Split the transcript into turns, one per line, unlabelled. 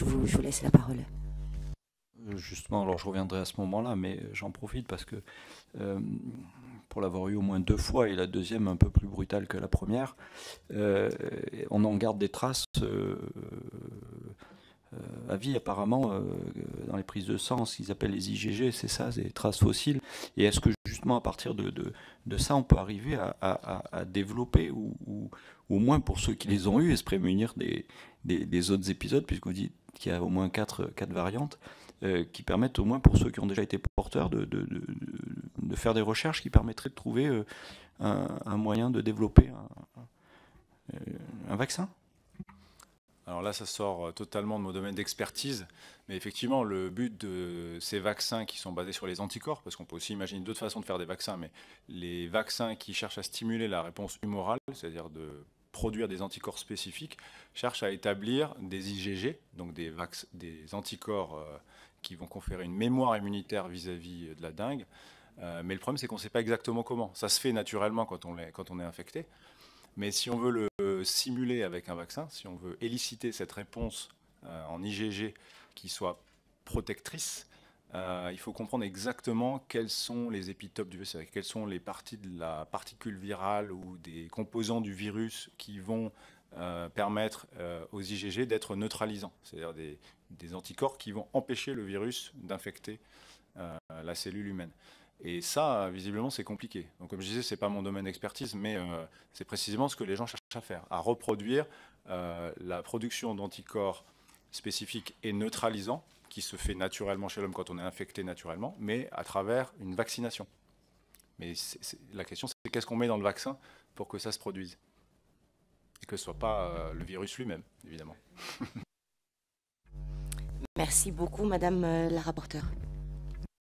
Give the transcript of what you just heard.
je vous laisse la parole.
Justement, alors je reviendrai à ce moment-là, mais j'en profite parce que pour l'avoir eu au moins 2 fois, et la deuxième un peu plus brutale que la première, on en garde des traces à vie apparemment dans les prises de sang, ce qu'ils appellent les IgG, c'est ça, des traces fossiles. Et est-ce que justement à partir de ça, on peut arriver à développer, ou au moins pour ceux qui les ont eus, et se prémunir des autres épisodes, puisque vous dites qu'il y a au moins 4 variantes, qui permettent au moins pour ceux qui ont déjà été porteurs de faire des recherches qui permettraient de trouver un moyen de développer un vaccin?
Alors là, ça sort totalement de mon domaine d'expertise, mais effectivement, le but de ces vaccins qui sont basés sur les anticorps, parce qu'on peut aussi imaginer d'autres façons de faire des vaccins, mais les vaccins qui cherchent à stimuler la réponse humorale, c'est-à-dire de produire des anticorps spécifiques, cherchent à établir des IgG, donc des anticorps qui vont conférer une mémoire immunitaire vis-à-vis de la dengue. Mais le problème, c'est qu'on ne sait pas exactement comment. Ça se fait naturellement quand on est infecté. Mais si on veut le simuler avec un vaccin, si on veut éliciter cette réponse en IgG qui soit protectrice, il faut comprendre exactement quels sont les épitopes du virus, quelles sont les parties de la particule virale ou des composants du virus qui vont permettre aux IgG d'être neutralisants, c'est-à-dire des anticorps qui vont empêcher le virus d'infecter la cellule humaine. Et ça, visiblement, c'est compliqué. Donc, comme je disais, ce n'est pas mon domaine d'expertise, mais c'est précisément ce que les gens cherchent à faire, à reproduire la production d'anticorps spécifiques et neutralisants, qui se fait naturellement chez l'homme quand on est infecté naturellement, mais à travers une vaccination. Mais la question, c'est qu'est-ce qu'on met dans le vaccin pour que ça se produise? Et que ce ne soit pas le virus lui-même, évidemment.
Merci beaucoup, Madame la rapporteure.